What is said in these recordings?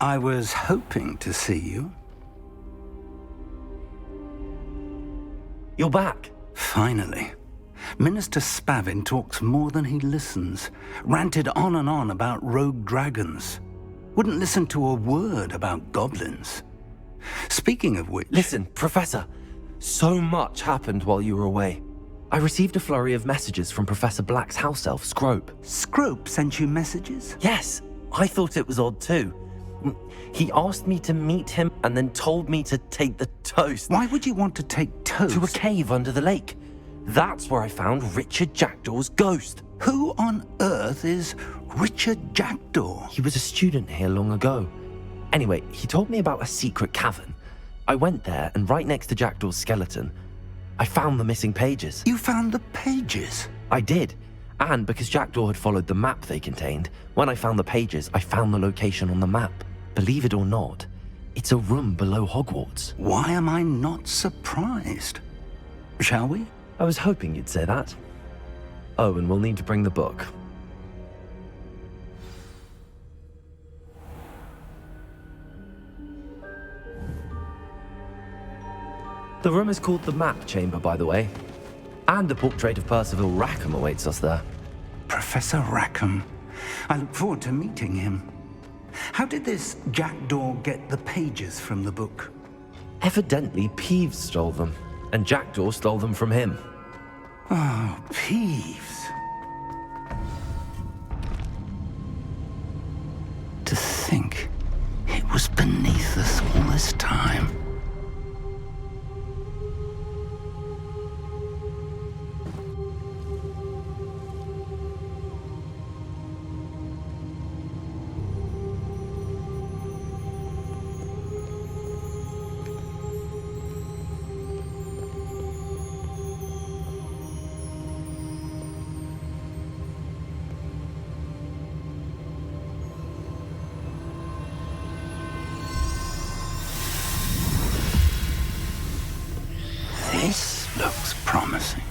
I was hoping to see you. You're back. Finally. Minister Spavin talks more than he listens. Ranted on and on about rogue dragons. Wouldn't listen to a word about goblins. Speaking of which... Listen, Professor. So much happened while you were away. I received a flurry of messages from Professor Black's house elf, Scrope. Scrope sent you messages? Yes, I thought it was odd too. He asked me to meet him and then told me to take the toast. Why would you want to take toast? To a cave under the lake. That's where I found Richard Jackdaw's ghost. Who on earth is Richard Jackdaw? He was a student here long ago. Anyway, he told me about a secret cavern. I went there, and right next to Jackdaw's skeleton, I found the missing pages. You found the pages? I did. And because Jackdaw had followed the map they contained, when I found the pages, I found the location on the map. Believe it or not, it's a room below Hogwarts. Why am I not surprised? Shall we? I was hoping you'd say that. Oh, and we'll need to bring the book. The room is called the Map Chamber, by the way. And a portrait of Percival Rackham awaits us there. Professor Rackham. I look forward to meeting him. How did this Jackdaw get the pages from the book? Evidently, Peeves stole them, and Jackdaw stole them from him. Oh, Peeves. To think it was beneath us all this time. This looks promising.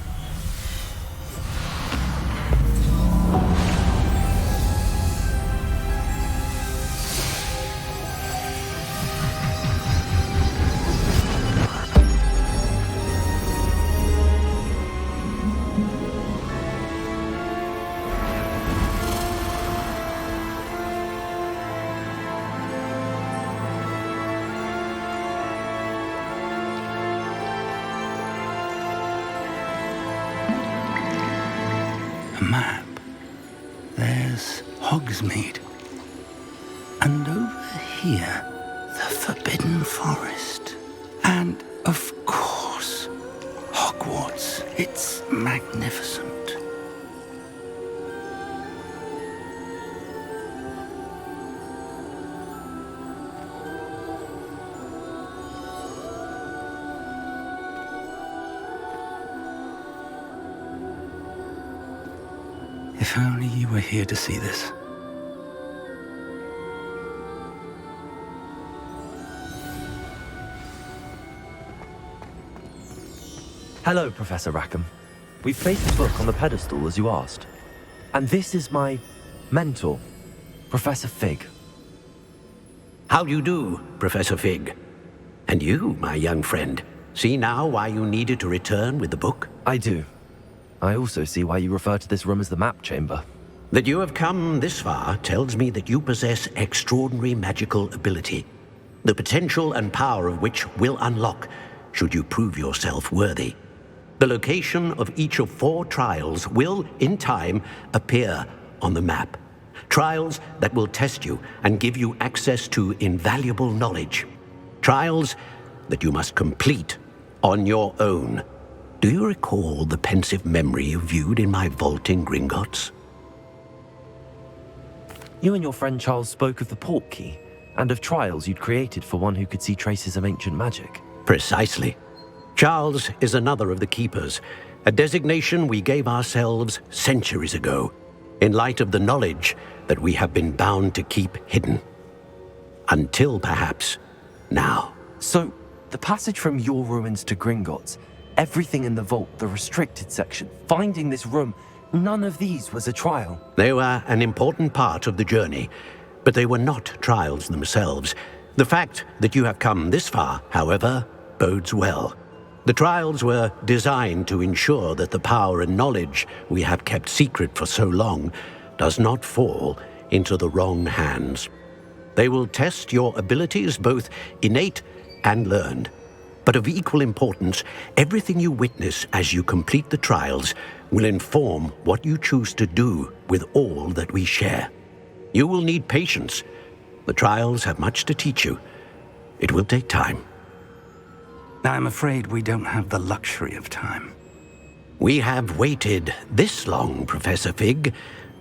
Map. There's Hogsmeade. And over here, the Forbidden Forest. And, of course, Hogwarts. It's magnificent. If only you were here to see this. Hello, Professor Rackham. We've placed the book on the pedestal as you asked. And this is my mentor, Professor Fig. How do you do, Professor Fig? And you, my young friend, see now why you needed to return with the book? I do. I also see why you refer to this room as the Map Chamber. That you have come this far tells me that you possess extraordinary magical ability, the potential and power of which will unlock should you prove yourself worthy. The location of each of 4 trials will, in time, appear on the map. Trials that will test you and give you access to invaluable knowledge. Trials that you must complete on your own. Do you recall the pensive memory you viewed in my vault in Gringotts? You and your friend Charles spoke of the port key, and of trials you'd created for one who could see traces of ancient magic. Precisely. Charles is another of the keepers, a designation we gave ourselves centuries ago, in light of the knowledge that we have been bound to keep hidden. Until, perhaps, now. So, the passage from your ruins to Gringotts, everything in the vault, the restricted section, finding this room, none of these was a trial. They were an important part of the journey, But they were not trials themselves. The fact that you have come this far, however, bodes well. The trials were designed to ensure that the power and knowledge we have kept secret for so long does not fall into the wrong hands. They will test your abilities, both innate and learned. But of equal importance, everything you witness as you complete the trials will inform what you choose to do with all that we share. You will need patience. The trials have much to teach you. It will take time. I'm afraid we don't have the luxury of time. We have waited this long, Professor Fig.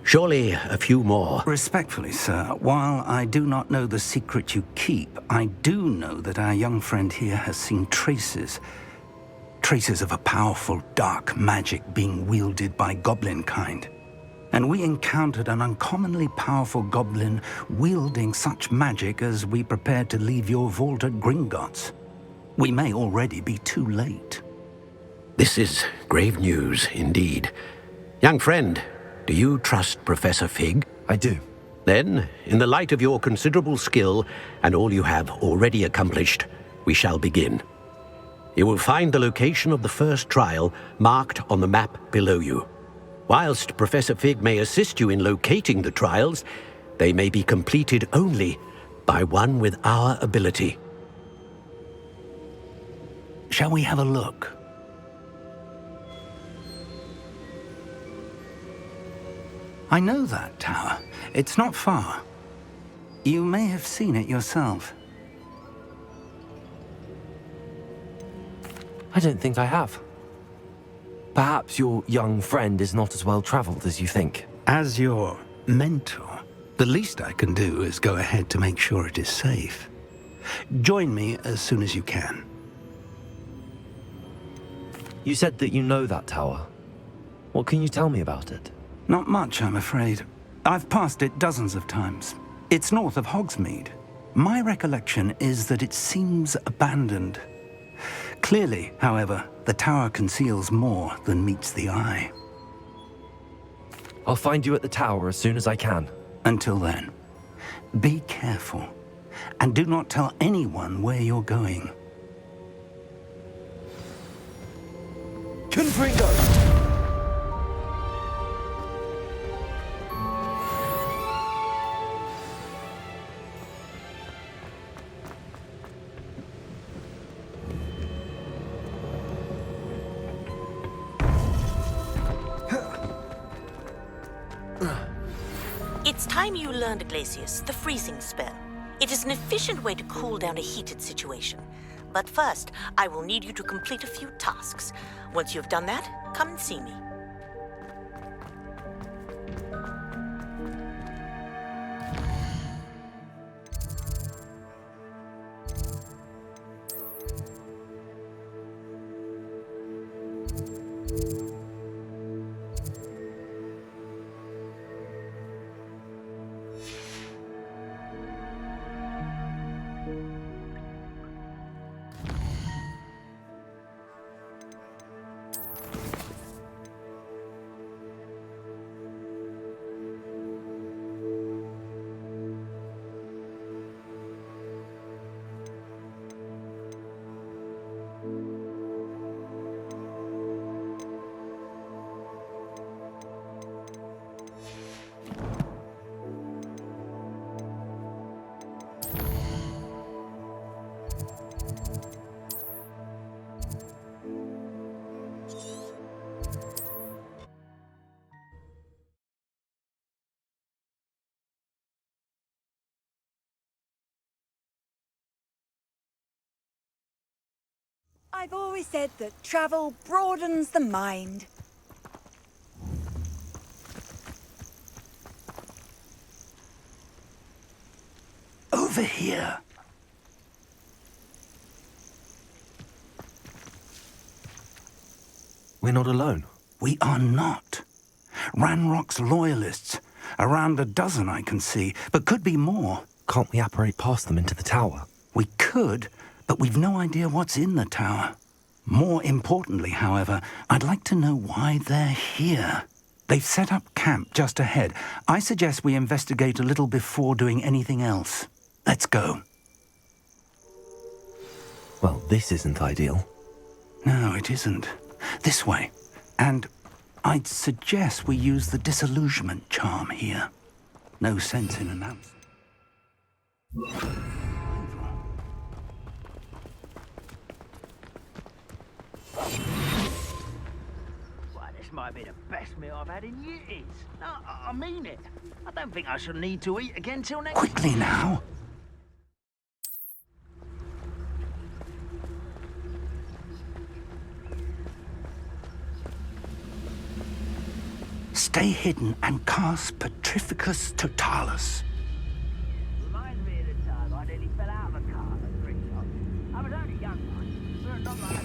Surely a few more. Respectfully, sir, while I do not know the secret you keep, I do know that our young friend here has seen traces of a powerful dark magic being wielded by goblin kind. And we encountered an uncommonly powerful goblin wielding such magic as we prepared to leave your vault at Gringotts. We may already be too late. This is grave news indeed. Young friend, do you trust Professor Fig? I do. Then, in the light of your considerable skill and all you have already accomplished, we shall begin. You will find the location of the first trial marked on the map below you. Whilst Professor Fig may assist you in locating the trials, they may be completed only by one with our ability. Shall we have a look? I know that tower. It's not far. You may have seen it yourself. I don't think I have. Perhaps your young friend is not as well traveled as you think. As your mentor, the least I can do is go ahead to make sure it is safe. Join me as soon as you can. You said that you know that tower. What can you tell me about it? Not much, I'm afraid. I've passed it dozens of times. It's north of Hogsmeade. My recollection is that it seems abandoned. Clearly, however, the tower conceals more than meets the eye. I'll find you at the tower as soon as I can. Until then, be careful, and do not tell anyone where you're going. Confringo! It's time you learned, Glacius, the freezing spell. It is an efficient way to cool down a heated situation. But first, I will need you to complete a few tasks. Once you've done that, come and see me. I've always said that travel broadens the mind. Over here. We're not alone. We are not. Ranrock's loyalists. Around a dozen I can see, but could be more. Can't we apparate past them into the tower? We could, but we've no idea what's in the tower. More importantly, however, I'd like to know why they're here. They've set up camp just ahead. I suggest we investigate a little before doing anything else. Let's go. Well, this isn't ideal. No, it isn't. This way. And I'd suggest we use the disillusionment charm here. No sense in announcing. Well, this might be the best meal I've had in years. No, I mean it. I don't think I shall need to eat again till next... Quickly now. Stay hidden and cast Petrificus Totalis. Reminds me of the time I nearly fell out of a car at the drink shop. I was only young, but not like...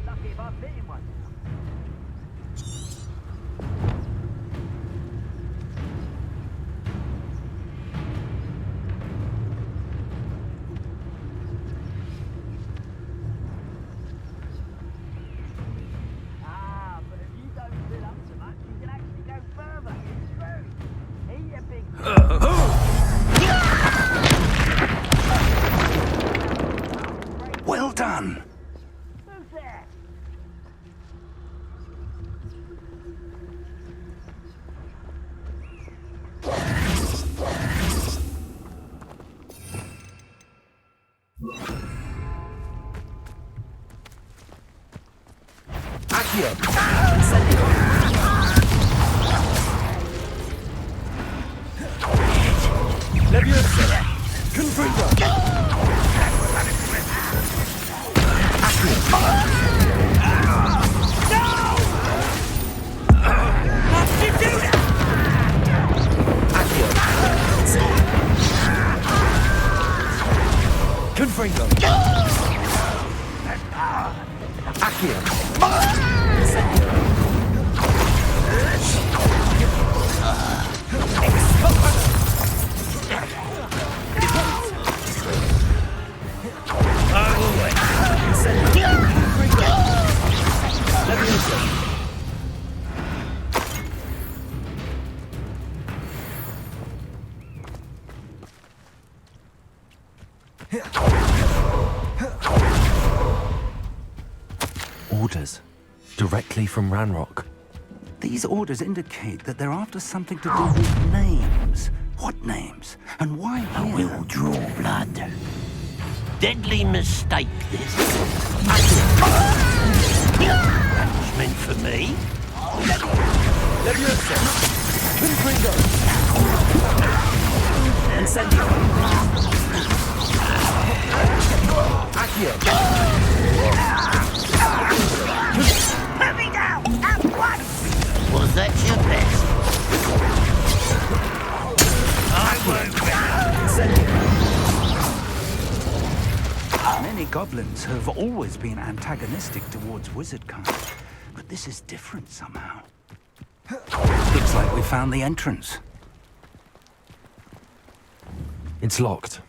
Lucky if I fit in one now. Ah, but if you don't fill up so much, you can actually go further. It's true. Eat a big... Well done. Who's there? Orders. Directly from Ranrock. These orders indicate that they're after something to do with names. What names? And why here? I will draw blood. Deadly mistake, this. Punishment for me. Put me down! At once! Was that your best? I won't Many goblins have always been antagonistic towards wizard kind, but this is different somehow. Looks like we found the entrance. It's locked.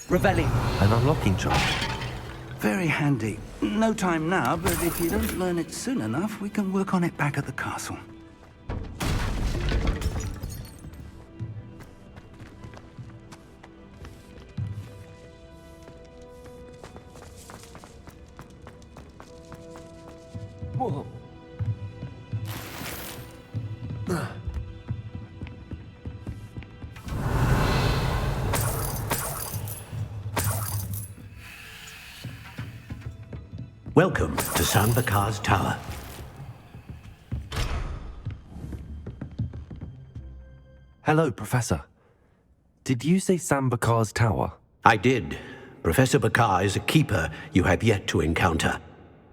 Revelling. An unlocking charm. Very handy. No time now, but if you don't learn it soon enough, we can work on it back at the castle. Whoa. Welcome to Sanbakar's Tower. Hello, Professor. Did you say Sambakar's Tower? I did. Professor Bakar is a keeper you have yet to encounter.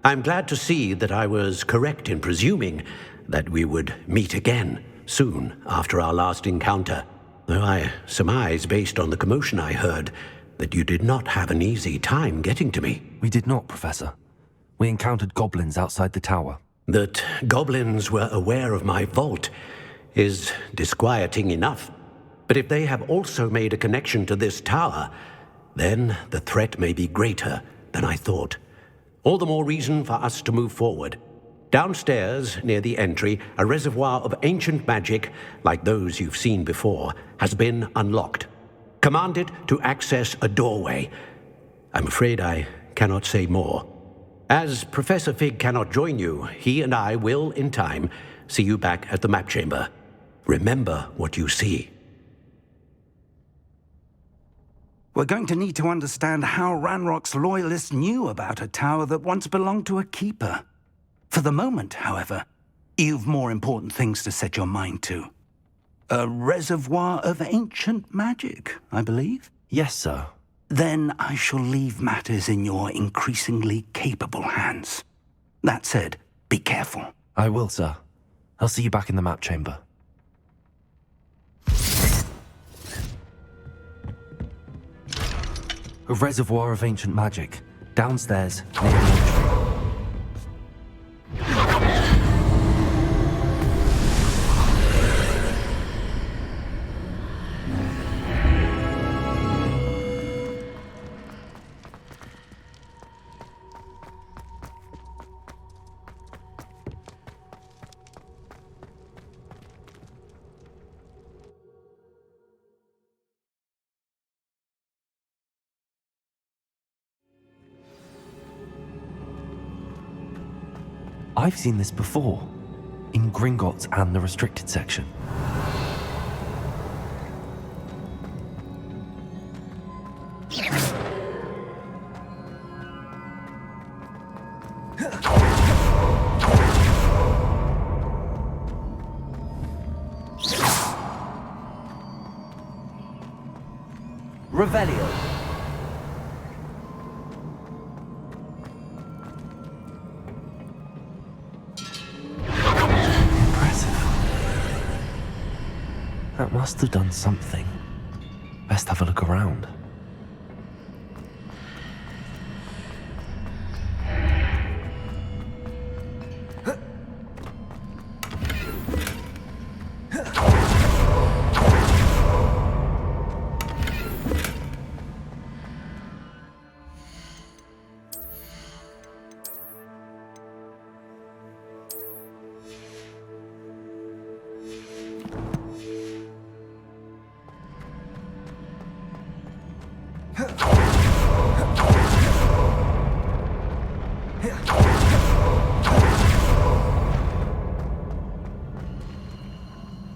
I'm glad to see that I was correct in presuming that we would meet again soon after our last encounter, though I surmise, based on the commotion I heard, that you did not have an easy time getting to me. We did not, Professor. We encountered goblins outside the tower. That goblins were aware of my vault is disquieting enough. But if they have also made a connection to this tower, then the threat may be greater than I thought. All the more reason for us to move forward. Downstairs, near the entry, a reservoir of ancient magic, like those you've seen before, has been unlocked. Command it to access a doorway. I'm afraid I cannot say more. As Professor Fig cannot join you, he and I will, in time, see you back at the map chamber. Remember what you see. We're going to need to understand how Ranrock's loyalists knew about a tower that once belonged to a keeper. For the moment, however, you've more important things to set your mind to. A reservoir of ancient magic, I believe? Yes, sir. Then I shall leave matters in your increasingly capable hands. That said, be careful. I will, sir. I'll see you back in the map chamber. A reservoir of ancient magic, downstairs, near the entry. I've seen this before, in Gringotts and the restricted section. Revelio. That must have done something. Best have a look around.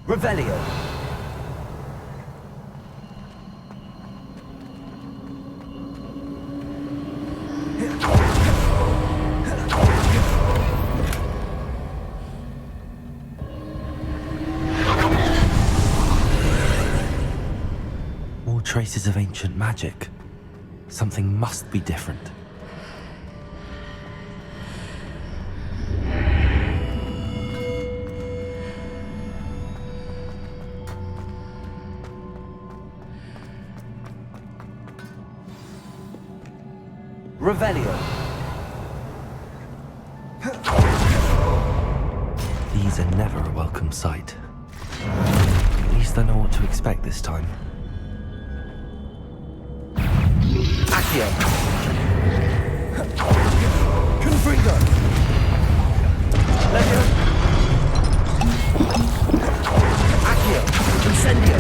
Revelio. More traces of ancient magic. Something must be different. Revelio. These are never a welcome sight. At least I know what to expect this time. Accio. Confringo. Legio. Accio. Incendio.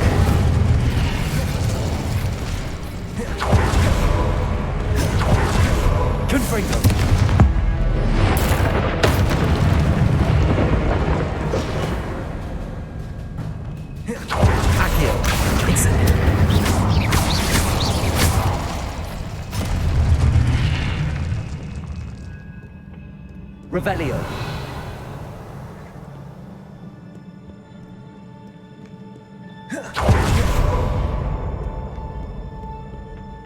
Confringo. Accio. Incendio. Revelio.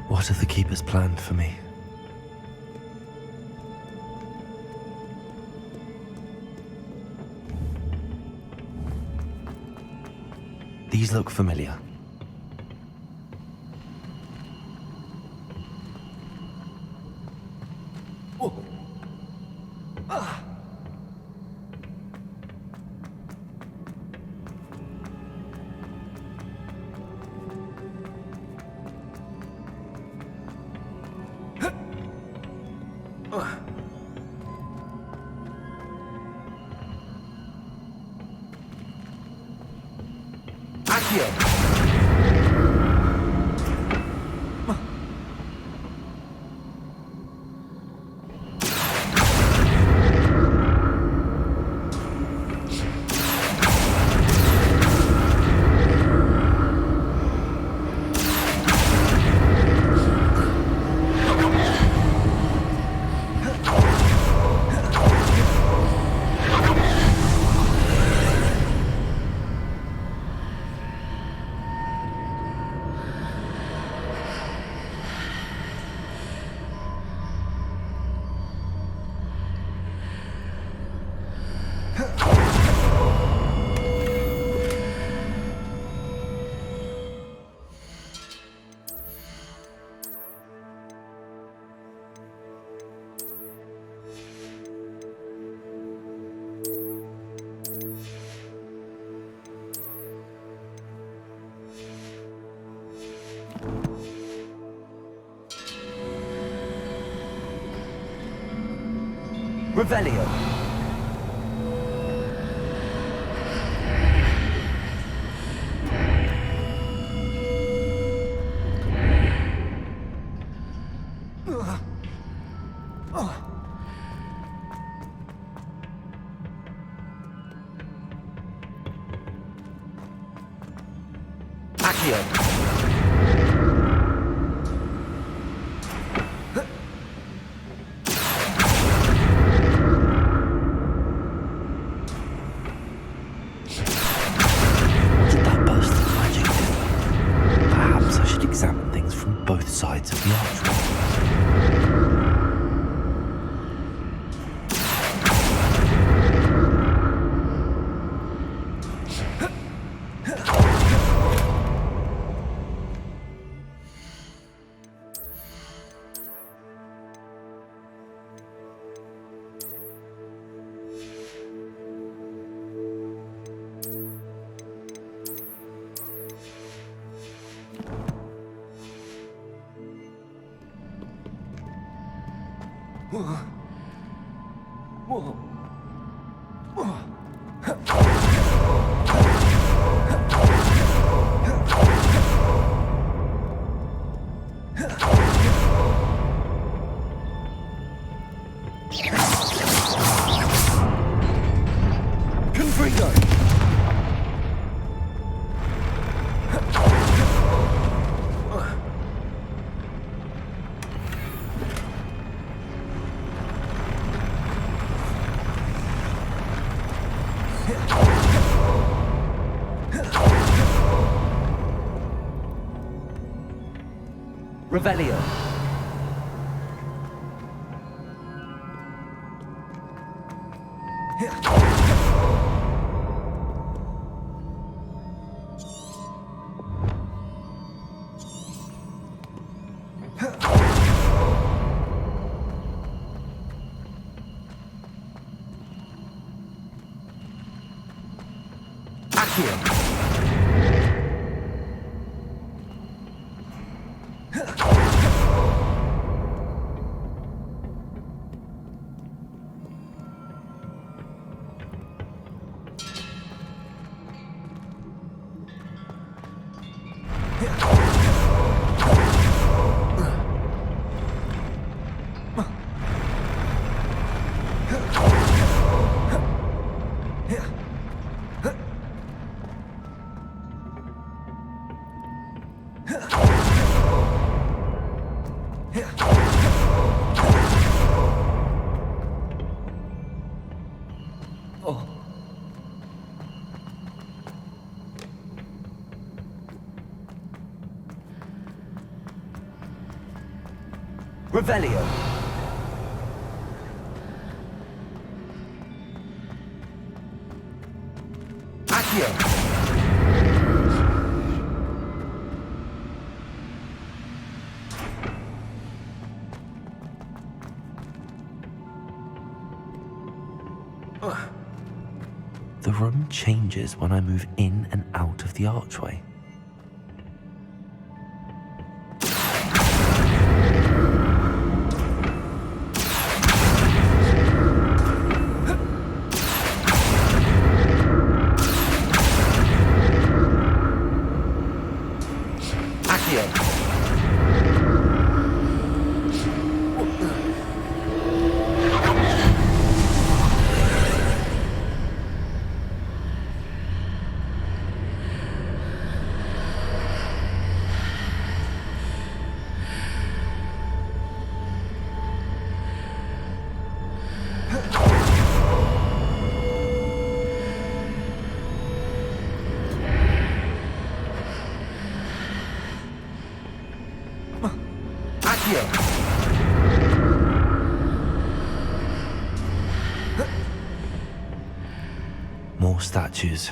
What have the Keepers planned for me? These look familiar. Accio. Revelio. Accio. Examine things from both sides of the archway. Confringo. Revelio. Accio. Revelio. Accio. The room changes when I move in and out of the archway. statues.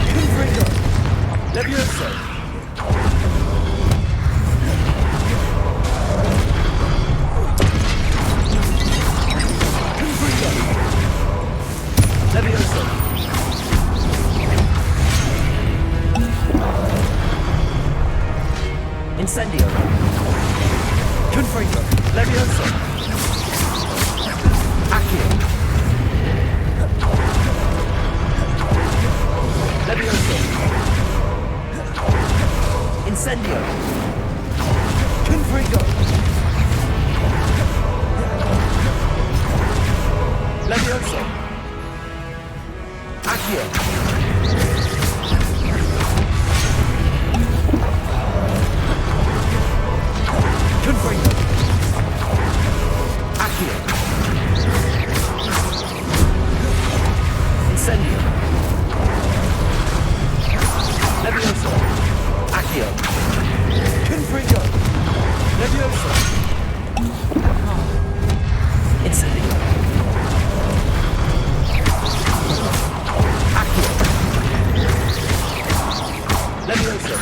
Confringo! Levioso! Levioso! Incendio! Confringo! Levioso! Accio! Levioso! Incendio! Confringo! Levioso! Accio! Confringo! Accio! Incendio! Levioso! Accio! Confringo! Levioso! Incendio! Accio! Levioso!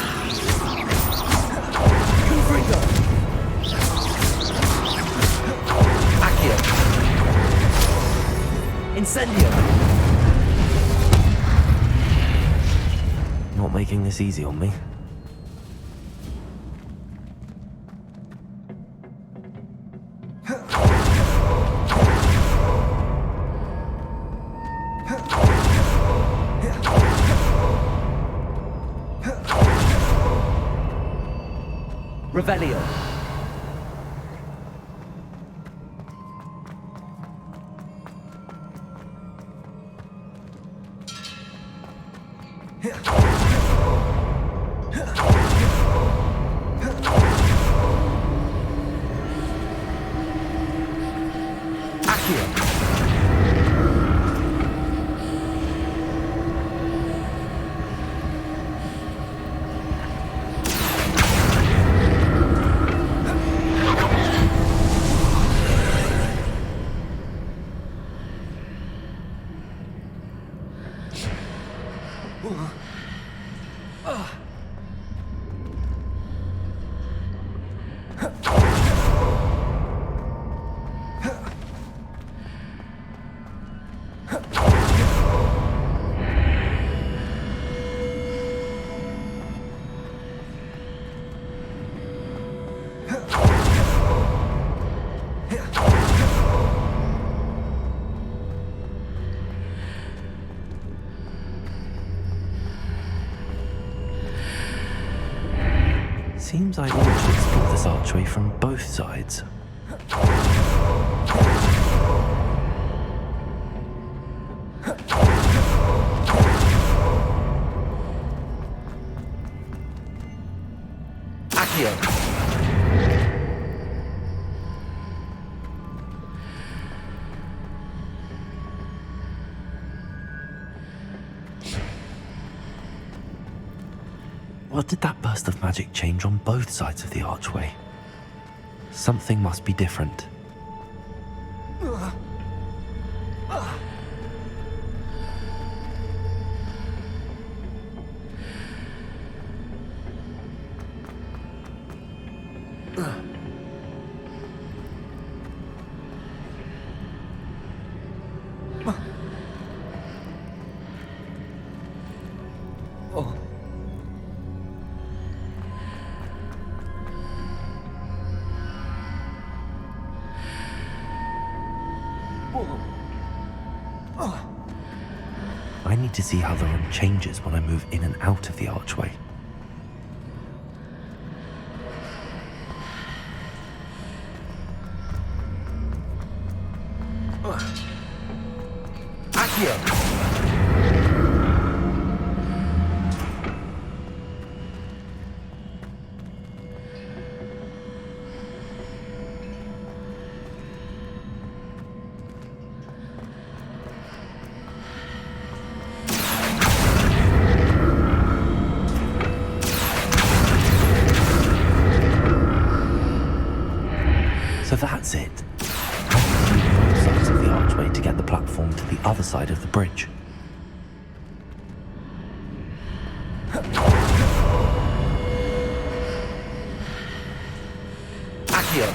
Confringo! Accio! Incendio! Not making this easy on me. Revelio! Seems I ought to explore this archway from both sides. Accio! What did that burst of magic change on both sides of the archway? Something must be different. I need to see how the room changes when I move in and out of the archway. Accio! So that's it. I need to use both sides of the archway to get the platform to the other side of the bridge. Accio.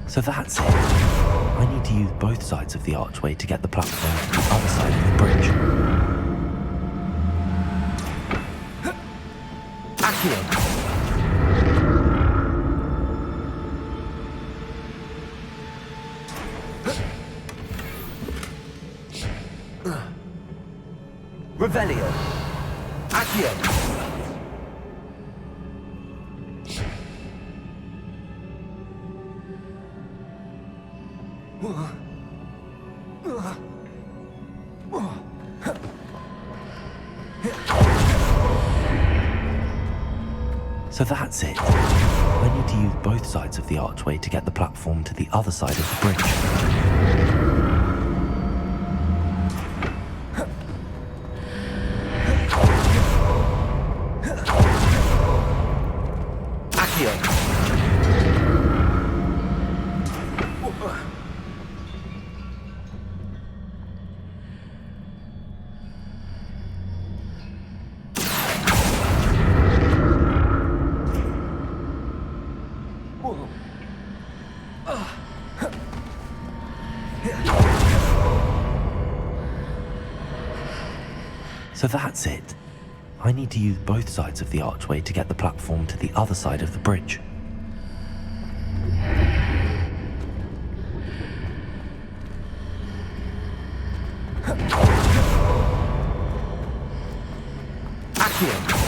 So that's it. I need to use both sides of the archway to get the platform to the other side of the bridge. Accio. Revelio. Accio. So that's it. I need to use both sides of the archway to get the platform to the other side of the bridge. Accio. So that's it. I need to use both sides of the archway to get the platform to the other side of the bridge. Accio.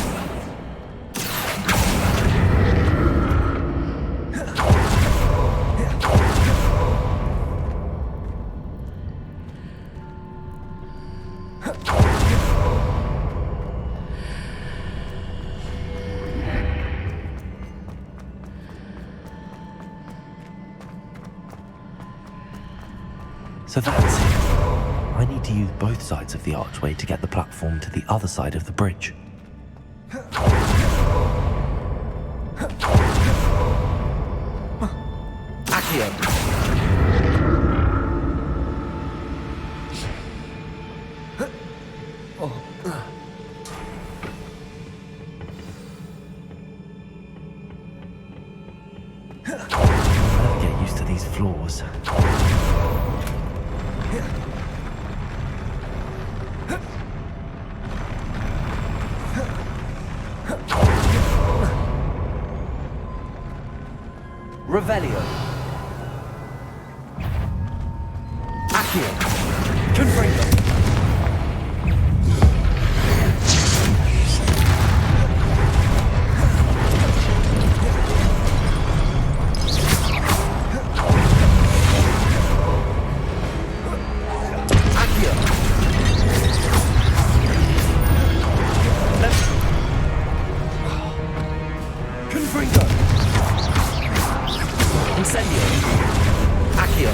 So that's it. I need to use both sides of the archway to get the platform to the other side of the bridge. Accio. I'll never get used to these floors. Revelio. Accio. Confringo. Accio. Confringo. Incendio. Accio.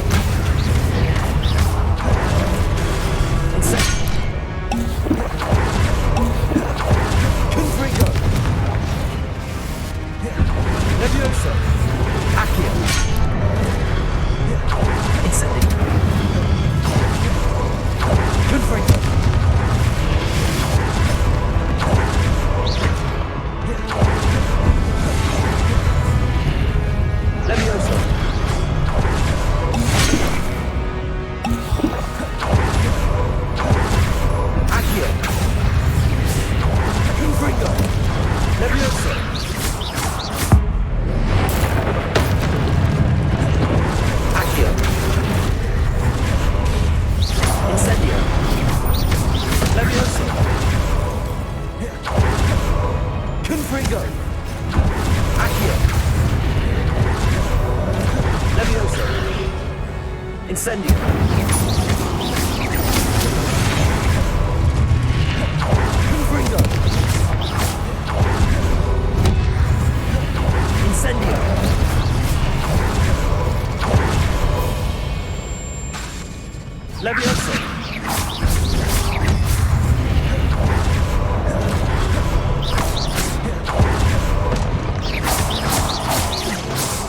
Levioso.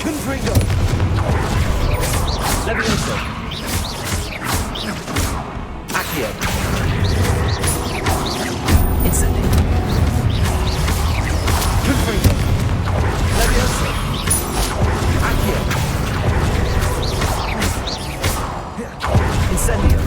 Confringo. Levioso. Accio. Incendio. Confringo. Levioso. Accio. Incendio.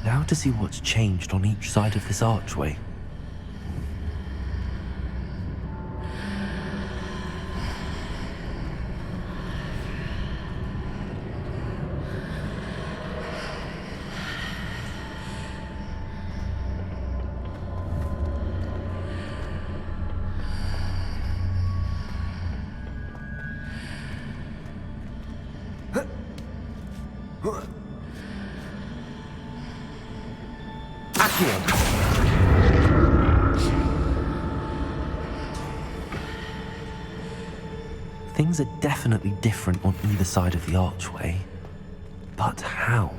Now to see what's changed on each side of this archway. Things are definitely different on either side of the archway. But how?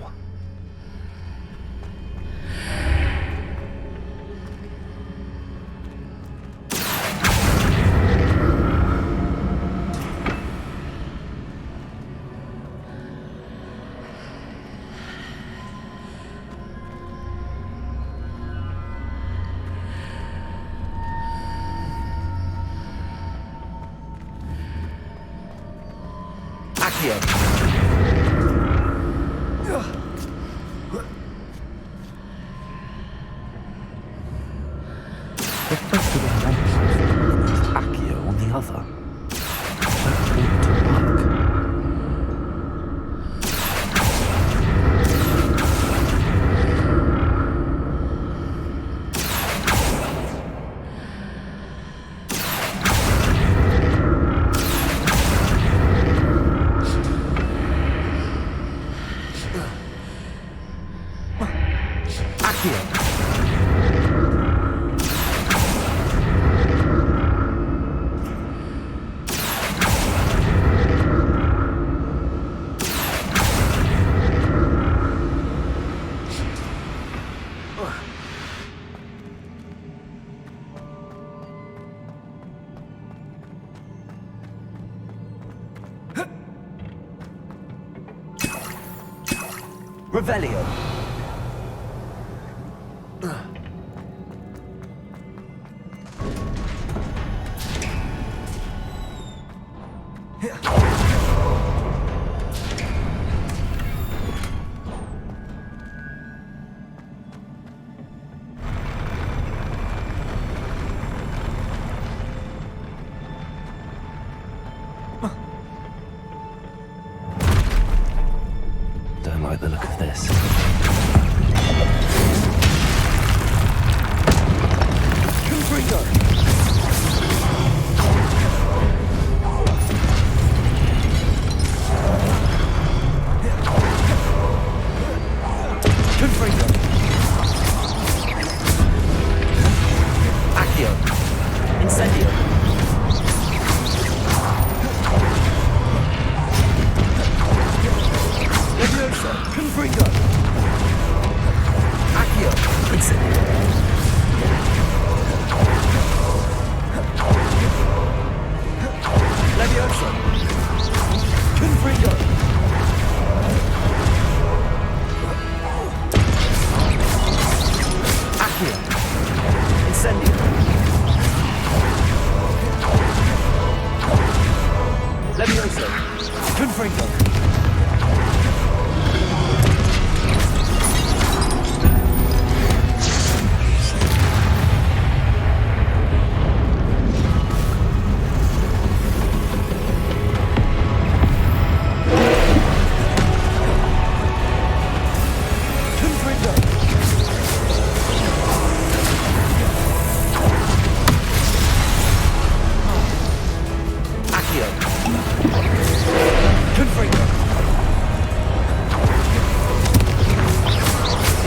Revelio. Don't like the look of this. Confringo. Confringo.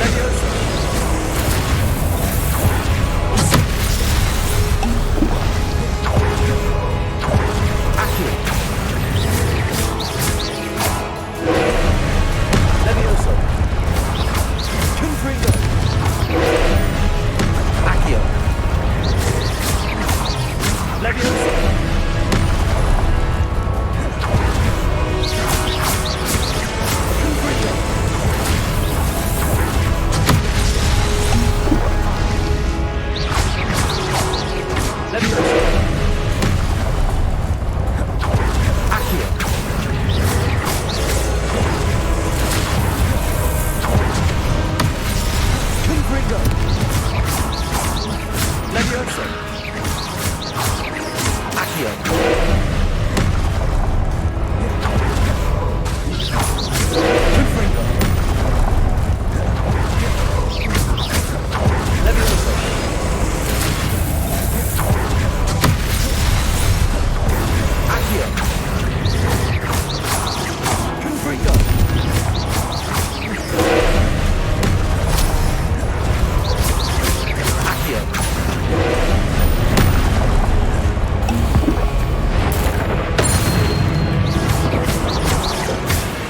Leviosa. Accio. Leviosa. Confringo. Accio. Leviosa. Confringo. Leviosa. Accio. Confringo. Leviosa. Accio. Confringo. Leviosa. Accio. Confringo. Accio.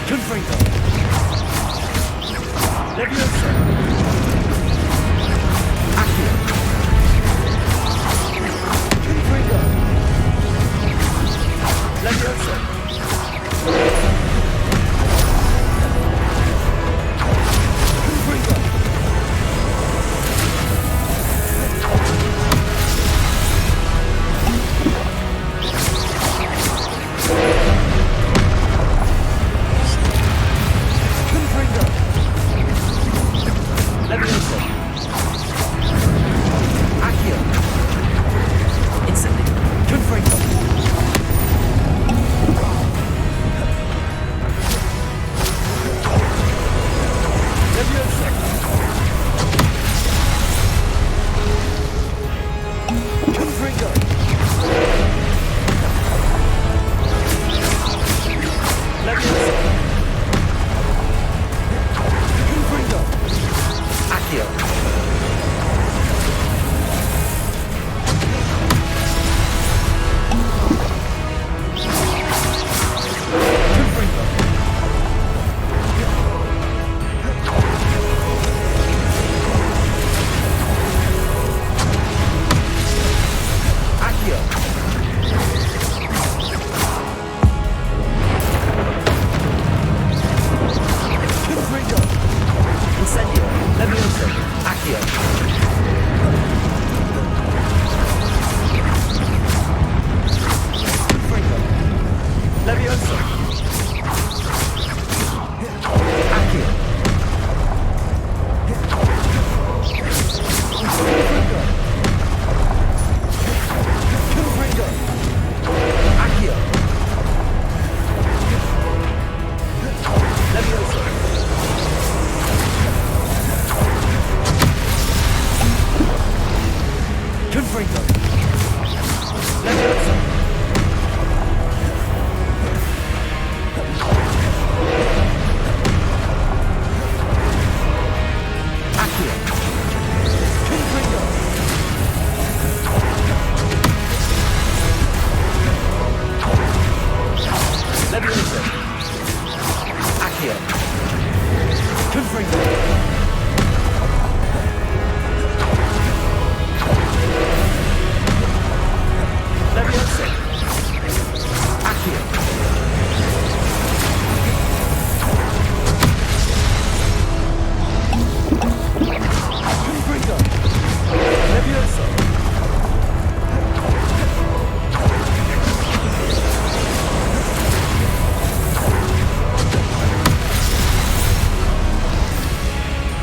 Confringo. Leviosa. Accio. Confringo. Leviosa. Confringo. Confringo. Leviosa. Accio. Instantly. Confringo. Leviosa. Confringo. Leviosa. Confringo. Accio. Confringo. Accio. Confringo. Incendio. Leviosa. Accio. Confringo. Leviosa. Accio. Confringo. Confringo. Accio. Leviosa. Confringo. Leviosa. Accio. Confringo. Leviosa. Accio. Confringo. Leviosa. Accio. Confringo. Leviosa.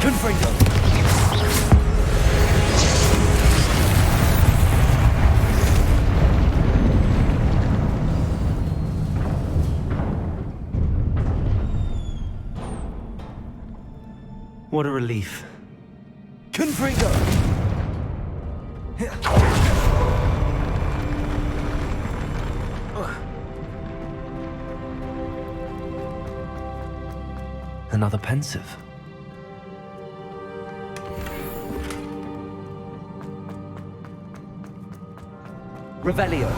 Confringo. What a relief. Confringo. Another pensive. Revelio.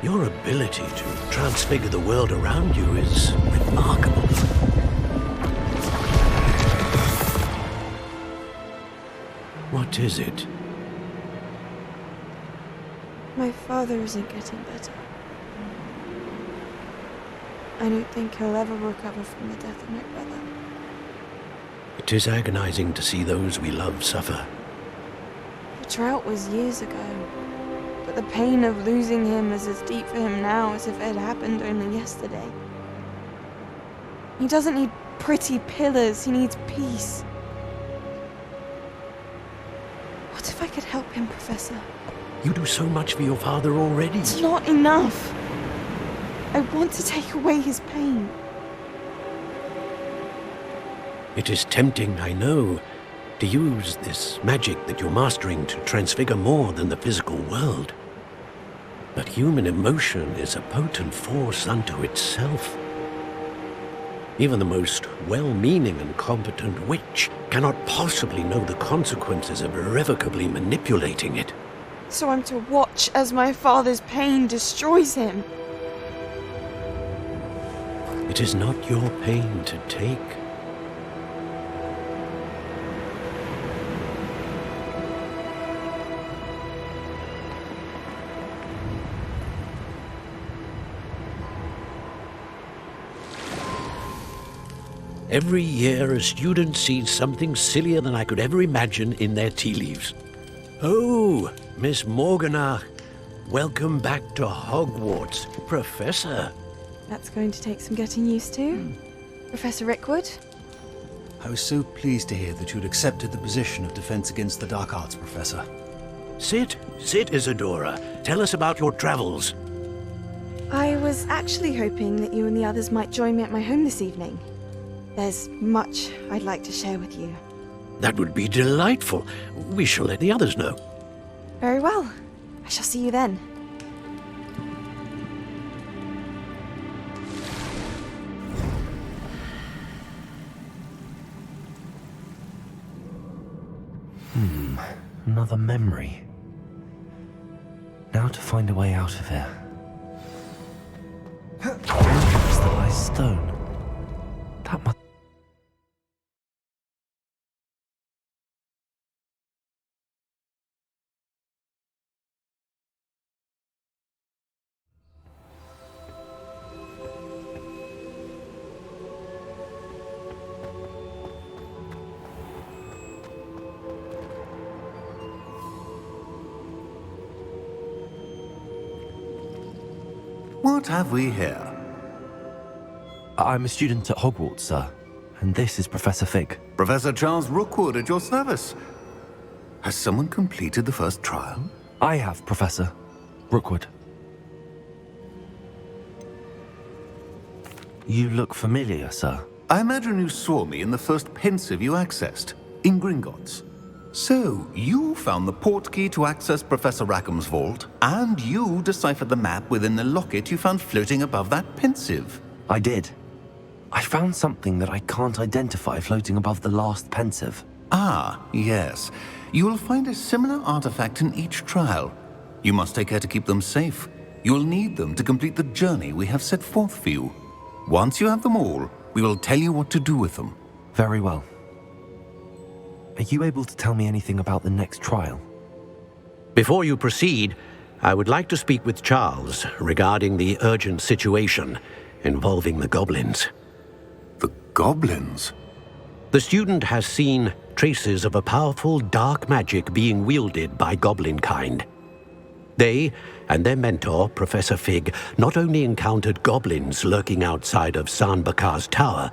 Your ability to transfigure the world around you is remarkable. What is it? My father isn't getting better. I don't think he'll ever recover from the death of my brother. It is agonizing to see those we love suffer. The drought was years ago, but the pain of losing him is as deep for him now as if it had happened only yesterday. He doesn't need pretty pillars, he needs peace. What if I could help him, Professor? You do so much for your father already. It's not enough. I want to take away his pain. It is tempting, I know, to use this magic that you're mastering to transfigure more than the physical world. But human emotion is a potent force unto itself. Even the most well-meaning and competent witch cannot possibly know the consequences of irrevocably manipulating it. So I'm to watch as my father's pain destroys him. It is not your pain to take. Every year, a student sees something sillier than I could ever imagine in their tea leaves. Oh, Miss Morganach, welcome back to Hogwarts, Professor. That's going to take some getting used to. Professor Rickwood? I was so pleased to hear that you'd accepted the position of Defense Against the Dark Arts, Professor. Sit, Isadora. Tell us about your travels. I was actually hoping that you and the others might join me at my home this evening. There's much I'd like to share with you. That would be delightful. We shall let the others know. Very well. I shall see you then. Another memory. Now to find a way out of here. Where's the last stone? That must... What have we here? I'm a student at Hogwarts, sir. And this is Professor Fig. Professor Charles Rookwood at your service. Has someone completed the first trial? I have, Professor Rookwood. You look familiar, sir. I imagine you saw me in the first pensive you accessed, in Gringotts. So, you found the portkey to access Professor Rackham's vault, and you deciphered the map within the locket you found floating above that pensive. I did. I found something that I can't identify floating above the last pensive. Ah, yes. You will find a similar artifact in each trial. You must take care to keep them safe. You will need them to complete the journey we have set forth for you. Once you have them all, we will tell you what to do with them. Very well. Are you able to tell me anything about the next trial? Before you proceed, I would like to speak with Charles regarding the urgent situation involving the goblins. The goblins? The student has seen traces of a powerful dark magic being wielded by goblin kind. They and their mentor, Professor Fig, not only encountered goblins lurking outside of San Bakar's tower,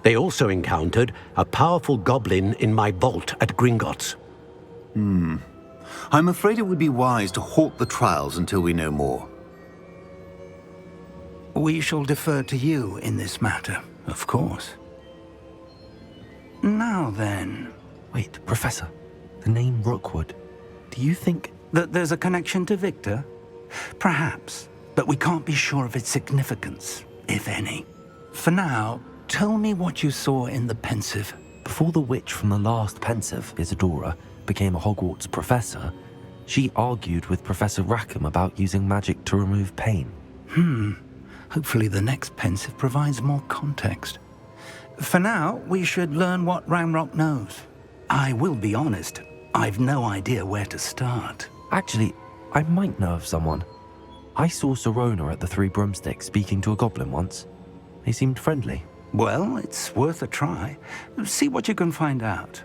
they also encountered a powerful goblin in my vault at Gringotts. I'm afraid it would be wise to halt the trials until we know more. We shall defer to you in this matter, of course. Now then... Wait, Professor. The name Rookwood. Do you think... that there's a connection to Victor? Perhaps, but we can't be sure of its significance, if any. For now, tell me what you saw in the pensive. Before the witch from the last pensive, Isadora, became a Hogwarts professor, she argued with Professor Rackham about using magic to remove pain. Hopefully the next pensive provides more context. For now, we should learn what Ranrock knows. I will be honest, I've no idea where to start. Actually, I might know of someone. I saw Sirona at the Three Broomsticks speaking to a goblin once. They seemed friendly. Well, it's worth a try. See what you can find out.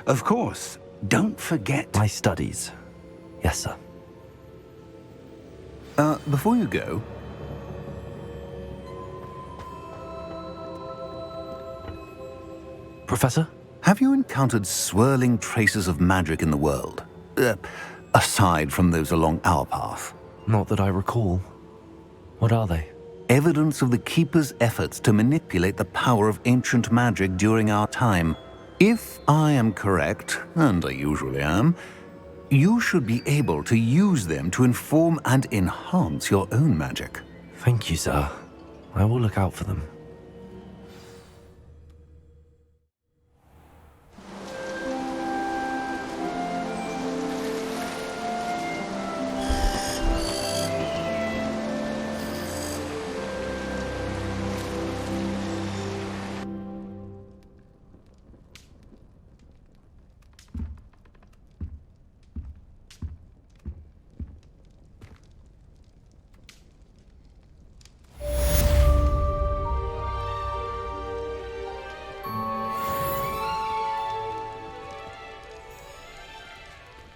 Of course, don't forget... My studies. Yes, sir. Before you go... Professor? Have you encountered swirling traces of magic in the world? Aside from those along our path? Not that I recall. What are they? Evidence of the Keeper's efforts to manipulate the power of ancient magic during our time. If I am correct, and I usually am, you should be able to use them to inform and enhance your own magic. Thank you, sir. I will look out for them.